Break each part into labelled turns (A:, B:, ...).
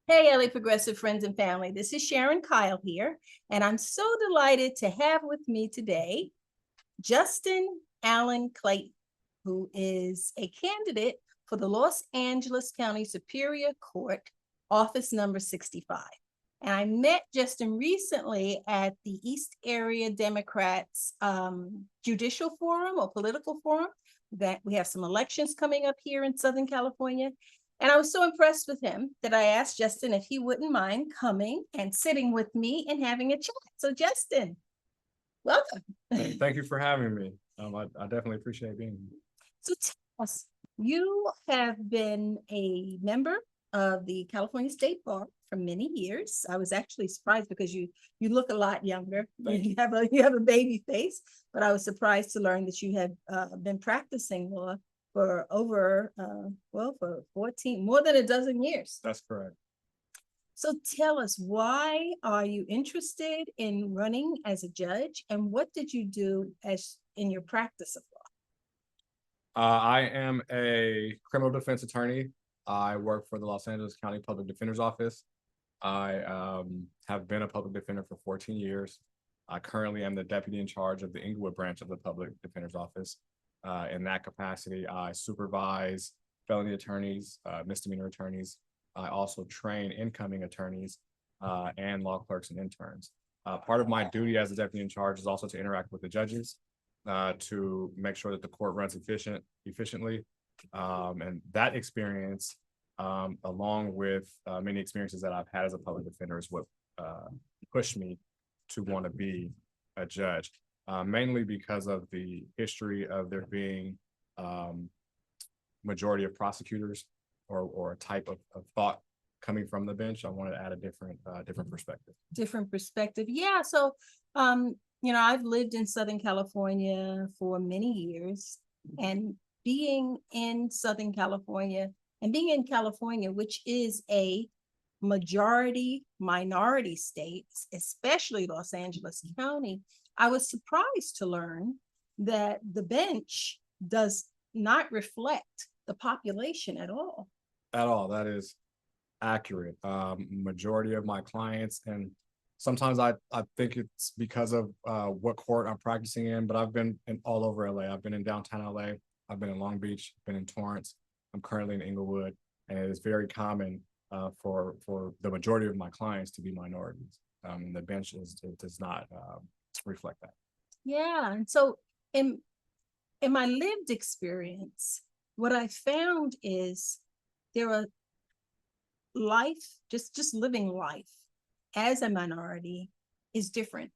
A: Hey, LA Progressive friends and family. This is Sharon Kyle here, and I'm so delighted to have with me today Justin Allen Clayton, who is a candidate for the Los Angeles County Superior Court, office number 65. And I met Justin recently at the East Area Democrats Judicial Forum or Political Forum. That we have some elections coming up here in Southern California. And I was so impressed with him that I asked Justin if he wouldn't mind coming and sitting with me and having a chat. So Justin, welcome.
B: Thank you for having me. I definitely appreciate being here.
A: So tell us, you have been a member of the California State Bar for many years. I was actually surprised because you look a lot younger. You have a baby face, but I was surprised to learn that you have been practicing law for over for 14, more than a dozen years.
B: That's correct.
A: So tell us, why are you interested in running as a judge, and what did you do as in your practice of law?
B: I am a criminal defense attorney. I work for the Los Angeles County Public Defender's Office. I have been a public defender for 14 years. I currently am the deputy in charge of the Inglewood branch of the Public Defender's Office. In that capacity, I supervise felony attorneys, misdemeanor attorneys. I also train incoming attorneys and law clerks and interns. Part of my duty as the deputy in charge is also to interact with the judges to make sure that the court runs efficiently. And that experience, along with many experiences that I've had as a public defender, is what pushed me to want to be a judge. Mainly because of the history of there being majority of prosecutors or a type of thought coming from the bench. I wanted to add a different perspective.
A: Different perspective. Yeah. So, I've lived in Southern California for many years, and being in Southern California and being in California, which is a majority minority state, especially Los Angeles County, I was surprised to learn that the bench does not reflect the population at all.
B: At all. That is accurate. Majority of my clients, and sometimes I think it's because of what court I'm practicing in, but I've been in all over LA. I've been in downtown LA. I've been in Long Beach, been in Torrance. I'm currently in Inglewood, and it is very common for the majority of my clients to be minorities. The bench does not reflect that.
A: Yeah. And so in my lived experience, what I found is there are just living life as a minority is different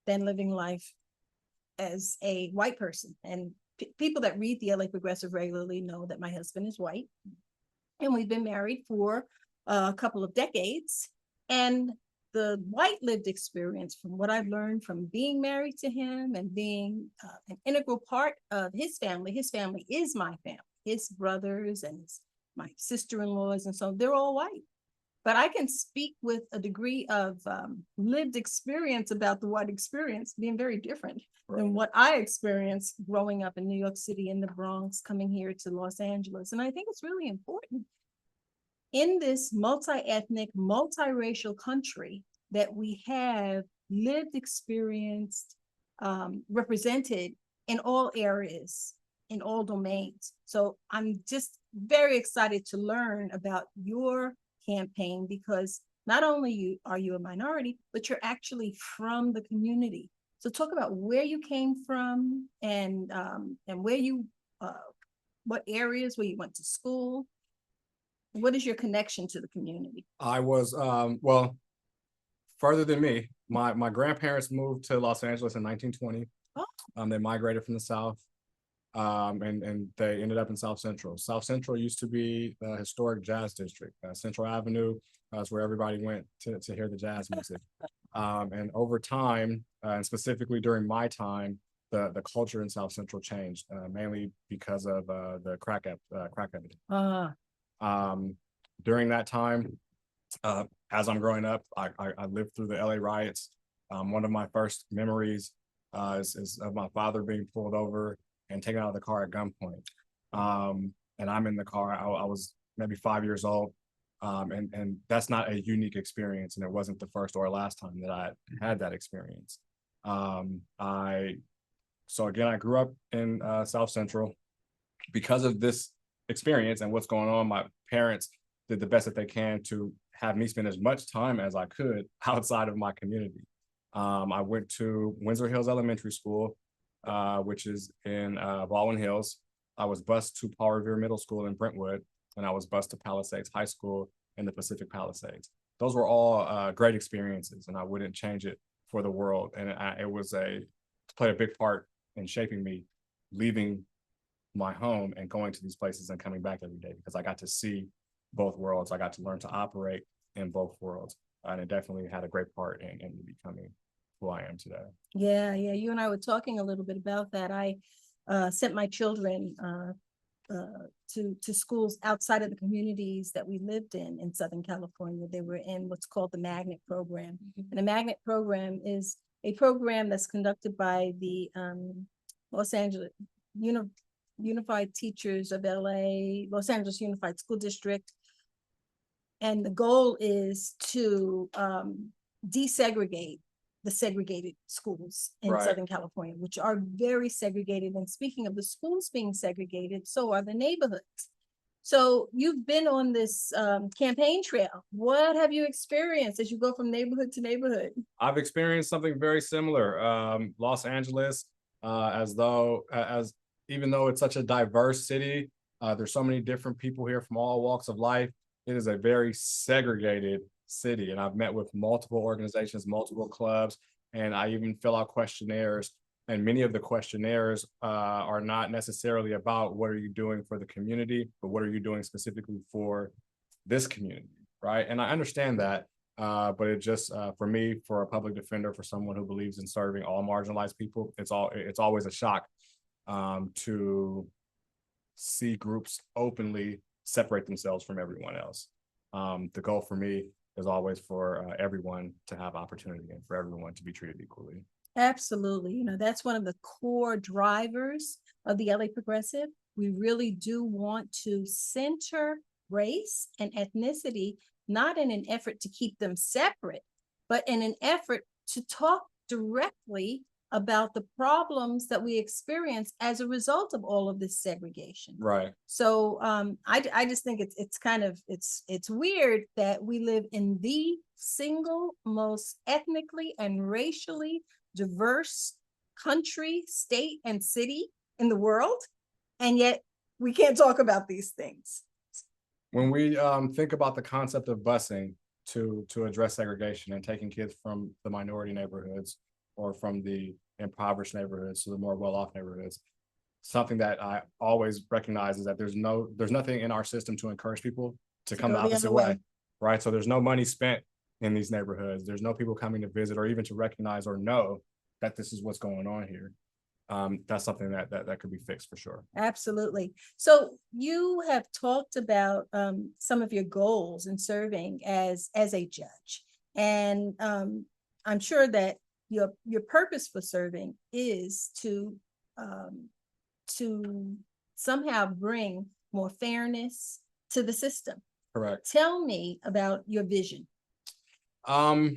A: than living life as a white person. And people that read the LA Progressive regularly know that my husband is white, and we've been married for a couple of decades. And the white lived experience, from what I've learned from being married to him and being an integral part of his family is my family, his brothers and my sister-in-laws, and so they're all white. But I can speak with a degree of lived experience about the white experience being very different than what I experienced growing up in New York City, in the Bronx, coming here to Los Angeles. And I think it's really important in this multi-ethnic, multiracial country that we have lived experience represented in all areas, in all domains. So I'm just very excited to learn about your campaign, because not only are you a minority, but you're actually from the community. So talk about where you came from and where you, what areas where you went to school. What is your connection to the community?
B: I was, further than me. My grandparents moved to Los Angeles in 1920. Oh. They migrated from the South, and they ended up in South Central. South Central used to be a historic jazz district. Central Avenue is where everybody went to hear the jazz music. And over time, and specifically during my time, the culture in South Central changed, mainly because of the crack epidemic. During that time, as I'm growing up, I lived through the LA riots. One of my first memories is of my father being pulled over and taken out of the car at gunpoint. And I'm in the car. I was maybe 5 years old. And that's not a unique experience, and it wasn't the first or last time that I had that experience. So again, I grew up in South Central. Because of this experience and what's going on, my parents did the best that they can to have me spend as much time as I could outside of my community. I went to Windsor Hills Elementary School, which is in Baldwin Hills. I was bused to Paul Revere Middle School in Brentwood, and I was bused to Palisades High School in the Pacific Palisades. Those were all great experiences, and I wouldn't change it for the world. And it played a big part in shaping me, leaving my home and going to these places and coming back every day, because I got to see both worlds. I got to learn to operate in both worlds. And it definitely had a great part in me becoming who I am today.
A: Yeah, you and I were talking a little bit about that. I sent my children to schools outside of the communities that we lived in Southern California. They were in what's called the Magnet Program. And the Magnet Program is a program that's conducted by the Los Angeles Unified Teachers of LA, Los Angeles Unified School District. And the goal is to desegregate the segregated schools in Southern California, which are very segregated. And speaking of the schools being segregated, so are the neighborhoods. So you've been on this campaign trail. What have you experienced as you go from neighborhood to neighborhood?
B: I've experienced something very similar. Los Angeles, even though it's such a diverse city, there's so many different people here from all walks of life. It is a very segregated city, and I've met with multiple organizations, multiple clubs, and I even fill out questionnaires. And many of the questionnaires are not necessarily about what are you doing for the community, but what are you doing specifically for this community, right? And I understand that, but it just for me, for a public defender, for someone who believes in serving all marginalized people, it's always a shock to see groups openly separate themselves from everyone else. The goal for me is always for everyone to have opportunity and for everyone to be treated equally.
A: Absolutely. You know, that's one of the core drivers of the LA Progressive. We really do want to center race and ethnicity, not in an effort to keep them separate, but in an effort to talk directly about the problems that we experience as a result of all of this segregation.
B: Right.
A: So I just think it's weird that we live in the single most ethnically and racially diverse country, state, and city in the world, and yet we can't talk about these things.
B: When we think about the concept of busing to address segregation and taking kids from the minority neighborhoods or from the impoverished neighborhoods to the more well-off neighborhoods, something that I always recognize is that there's nothing in our system to encourage people to come the opposite way, right? So there's no money spent in these neighborhoods. There's no people coming to visit or even to recognize or know that this is what's going on here. That's something that could be fixed for sure.
A: Absolutely. So you have talked about some of your goals in serving as a judge, and I'm sure that your purpose for serving is to somehow bring more fairness to the system.
B: Correct.
A: Tell me about your vision.
B: Well,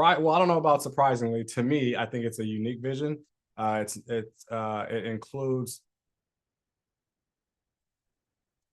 B: I don't know about surprisingly. To me, I think it's a unique vision. It includes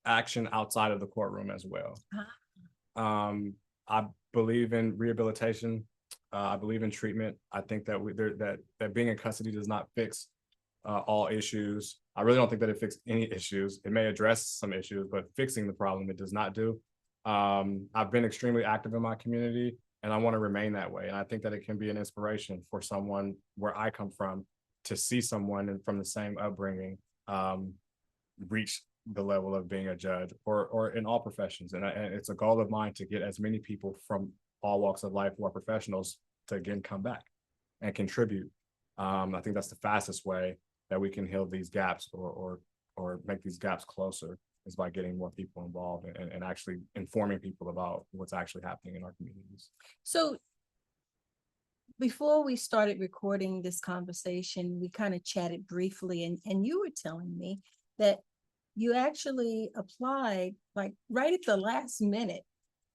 B: action outside of the courtroom as well. I believe in rehabilitation. I believe in treatment. I think that that being in custody does not fix all issues. I really don't think that it fixes any issues. It may address some issues, but fixing the problem, it does not do. I've been extremely active in my community, and I want to remain that way. And I think that it can be an inspiration for someone where I come from to see someone from the same upbringing reach the level of being a judge or in all professions. And it's a goal of mine to get as many people from all walks of life who are professionals to again come back and contribute. I think that's the fastest way that we can heal these gaps or make these gaps closer, is by getting more people involved and actually informing people about what's actually happening in our communities.
A: So before we started recording this conversation, we kind of chatted briefly, and you were telling me that you actually applied like right at the last minute.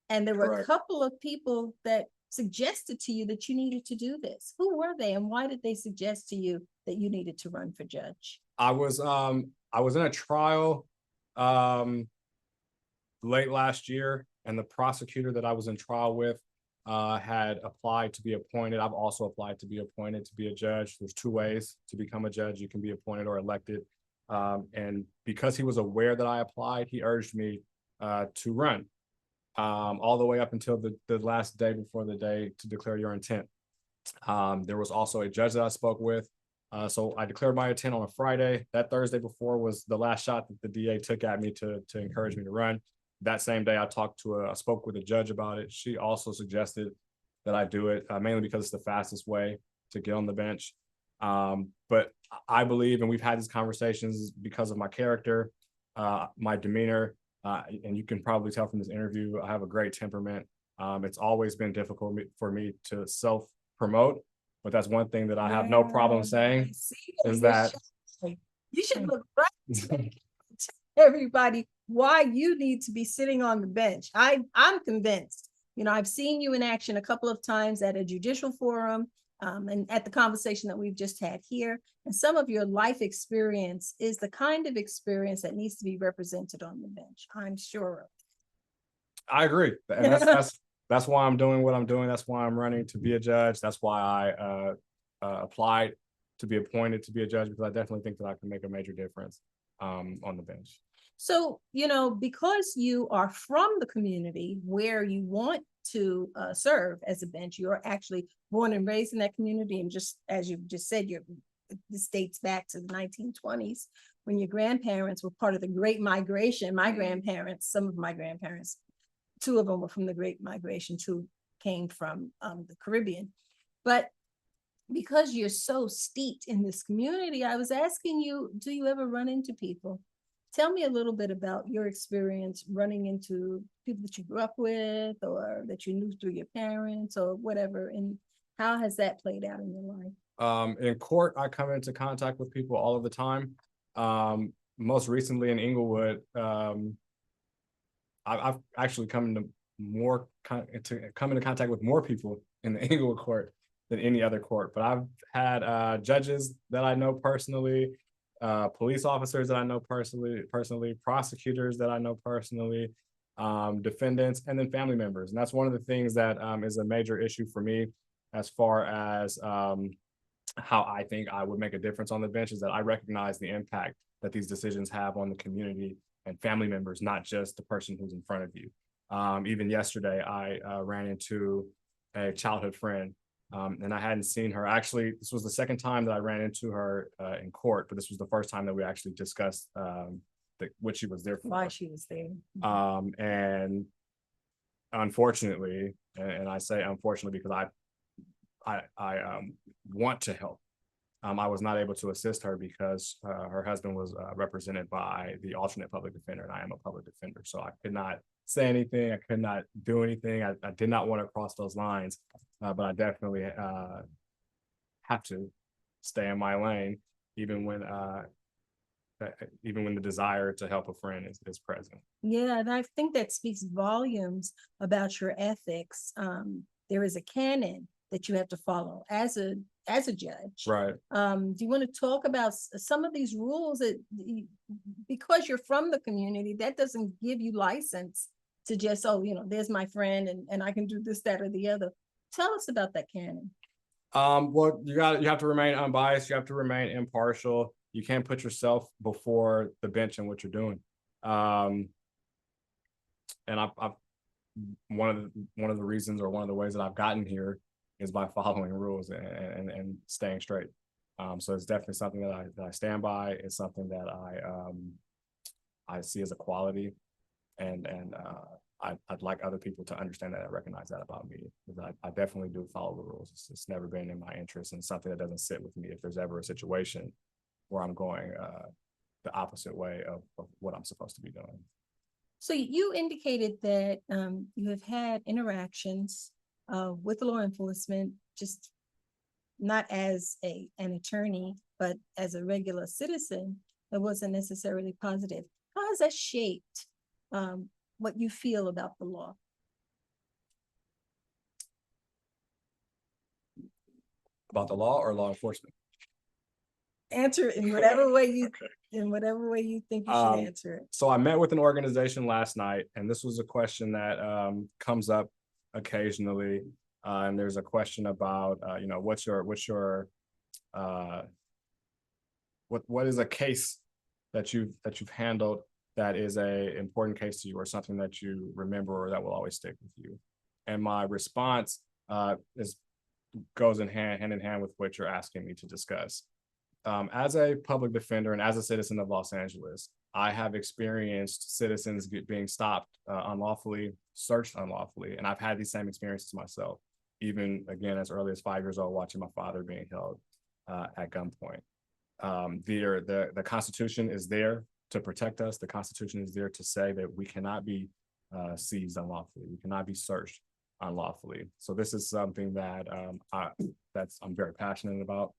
A: And there were a
B: Correct.
A: couple of people that suggested to you that you needed to do this. Who were they and why did they suggest to you that you needed to run for judge?
B: I was in a trial late last year, and the prosecutor that I was in trial with had applied to be appointed. I've also applied to be appointed to be a judge. There's two ways to become a judge. You can be appointed or elected. And because he was aware that I applied, he urged me to run all the way up until the last day before the day to declare your intent. There was also a judge that I spoke with. So I declared my intent on a Friday. That Thursday before was the last shot that the DA took at me to encourage me to run. That same day, I spoke with a judge about it. She also suggested that I do it, mainly because it's the fastest way to get on the bench. But I believe, and we've had these conversations because of my character, my demeanor, and you can probably tell from this interview, I have a great temperament. It's always been difficult for me to self-promote, but that's one thing that I have no problem saying is that
A: you should look right. Everybody why you need to be sitting on the bench. I'm convinced. You know, I've seen you in action a couple of times at a judicial forum and at the conversation that we've just had here. And some of your life experience is the kind of experience that needs to be represented on the bench. I'm sure.
B: I agree. And that's why I'm doing what I'm doing. That's why I'm running to be a judge. That's why I applied to be appointed to be a judge, because I definitely think that I can make a major difference on the bench.
A: So, you know, because you are from the community where you want to serve as a bench, you're actually born and raised in that community. And just as you just said, this dates back to the 1920s when your grandparents were part of the Great Migration. My grandparents, some of my grandparents, two of them were from the Great Migration, two came from the Caribbean. But because you're so steeped in this community, I was asking you, do you ever run into people? Tell me a little bit about your experience running into people that you grew up with or that you knew through your parents or whatever, and how has that played out in your life?
B: In court, I come into contact with people all of the time. Most recently in Inglewood, I've actually come into contact with more people in the Inglewood court than any other court. But I've had judges that I know personally, police officers that I know personally, prosecutors that I know personally, defendants, and then family members. And that's one of the things that is a major issue for me as far as how I think I would make a difference on the bench, is that I recognize the impact that these decisions have on the community and family members, not just the person who's in front of you. Even yesterday, I ran into a childhood friend, and I hadn't seen her. Actually, this was the second time that I ran into her in court, but this was the first time that we actually discussed what she was there for.
A: Why she was there.
B: And unfortunately, and I say unfortunately because I want to help. I was not able to assist her because her husband was represented by the alternate public defender, and I am a public defender. So I could not say anything. I could not do anything. I did not want to cross those lines, but I definitely have to stay in my lane, even when the desire to help a friend is present.
A: Yeah, and I think that speaks volumes about your ethics. There is a canon that you have to follow as a judge.
B: Right.
A: Do you want to talk about some of these rules that, because you're from the community, that doesn't give you license to just, oh, you know, there's my friend and I can do this, that, or the other. Tell us about that canon.
B: Well, you have to remain unbiased. You have to remain impartial. You can't put yourself before the bench and what you're doing. And I've one of the reasons, or one of the ways that I've gotten here, is by following rules and staying straight. So it's definitely something that I stand by. It's something that I see as a quality, and I'd like other people to understand that and recognize that about me, because I definitely do follow the rules. It's never been in my interest, and something that doesn't sit with me if there's ever a situation where I'm going the opposite way of what I'm supposed to be doing.
A: So you indicated that you have had interactions with law enforcement, just not as an attorney, but as a regular citizen, that wasn't necessarily positive. How has that shaped what you feel about the law?
B: About the law or law enforcement?
A: Answer it in whatever way you think you should answer it.
B: So I met with an organization last night, and this was a question that comes up occasionally. And there's a question about, what is a case that you've handled that is a important case to you, or something that you remember or that will always stick with you. And my response goes hand in hand with what you're asking me to discuss. As a public defender and as a citizen of Los Angeles, I have experienced citizens being stopped unlawfully, searched unlawfully, and I've had these same experiences myself, even again as early as 5 years old, watching my father being held at gunpoint. The Constitution is there to protect us. The Constitution is there to say that we cannot be seized unlawfully. We cannot be searched unlawfully. So this is something that I'm very passionate about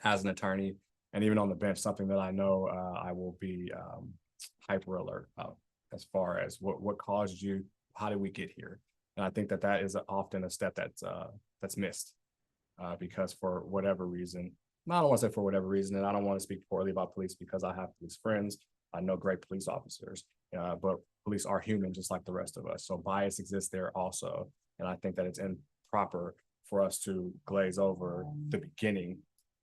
B: as an attorney, and even on the bench, something that I know I will be hyper alert about, as far as what caused you, how did we get here? And I think that is often a step that's missed because for whatever reason, I don't want to say for whatever reason, and I don't want to speak poorly about police because I have police friends. I know great police officers, but police are human just like the rest of us. So bias exists there also. And I think that it's improper for us to glaze over the beginning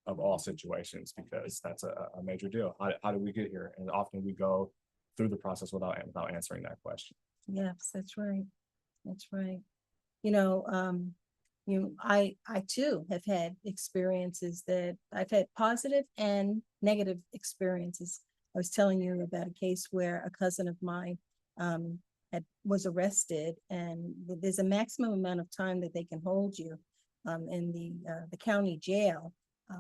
B: of all situations, because that's a major deal. How did we get here? And often we go through the process without answering that question.
A: Yes, that's right. That's right. I too have had experiences that I've had positive and negative experiences. I was telling you about a case where a cousin of mine was arrested, and there's a maximum amount of time that they can hold you in the county jail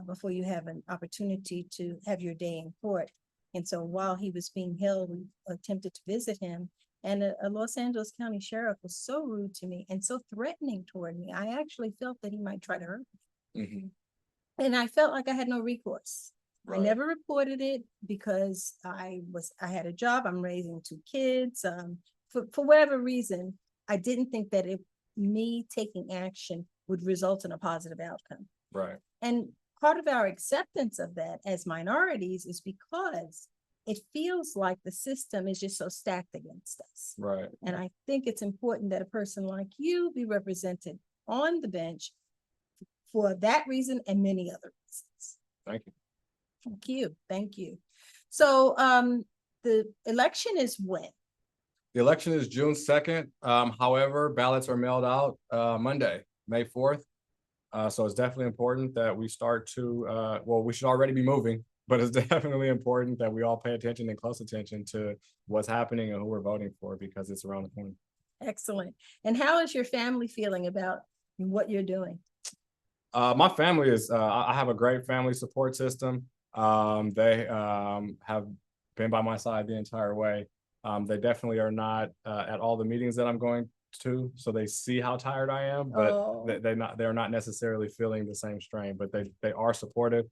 A: before you have an opportunity to have your day in court. And so while he was being held, we attempted to visit him, and a Los Angeles County sheriff was so rude to me and so threatening toward me. I actually felt that he might try to hurt me. Mm-hmm. And I felt like I had no recourse. Right. I never reported it because I had a job. I'm raising 2 kids. For whatever reason, I didn't think that me taking action would result in a positive outcome.
B: Right.
A: And part of our acceptance of that as minorities is because it feels like the system is just so stacked against us.
B: Right.
A: And I think it's important that a person like you be represented on the bench for that reason and many other reasons.
B: Thank you.
A: Thank you. Thank you. So the election is when?
B: The election is June 2nd. However, ballots are mailed out Monday, May 4th. So it's definitely important that we start to, we should already be moving, but it's definitely important that we all pay attention and close attention to what's happening and who we're voting for, because it's around the corner.
A: Excellent. And how is your family feeling about what you're doing?
B: My family is, I have a great family support system. They have been by my side the entire way. They definitely are not at all the meetings that I'm going to, so they see how tired I am, but they're not necessarily feeling the same strain, but they are supportive.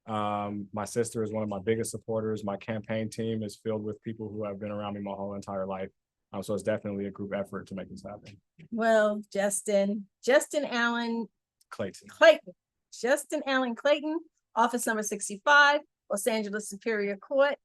B: My sister is one of my biggest supporters. My campaign team is filled with people who have been around me my whole entire life. So it's definitely a group effort to make this happen.
A: Well, Justin Allen
B: Clayton.
A: Justin Allen Clayton, office number 65, Los Angeles Superior Court.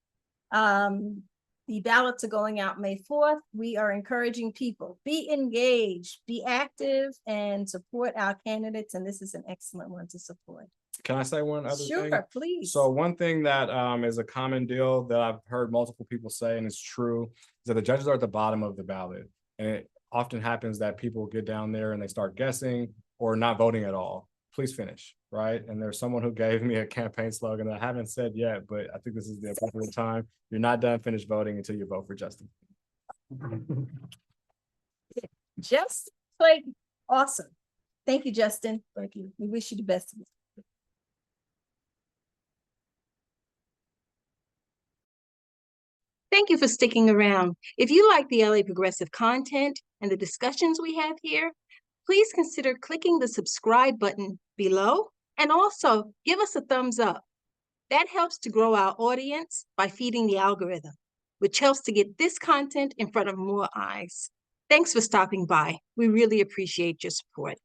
A: The ballots are going out May 4th. We are encouraging people, be engaged, be active, and support our candidates. And this is an excellent one to support.
B: Can I say one other thing?
A: Sure, please.
B: So one thing that is a common deal that I've heard multiple people say, and it's true, is that the judges are at the bottom of the ballot. And it often happens that people get down there and they start guessing or not voting at all. Please finish, right? And there's someone who gave me a campaign slogan that I haven't said yet, but I think this is the appropriate time. You're not done finished voting until you vote for Justin.
A: Justin Clayton, awesome. Thank you, Justin. Thank you. We wish you the best. Thank you for sticking around. If you like the LA Progressive content and the discussions we have here, please consider clicking the subscribe button below and also give us a thumbs up. That helps to grow our audience by feeding the algorithm.
C: which helps to get this content in front of more eyes. Thanks for stopping by. We really appreciate your support.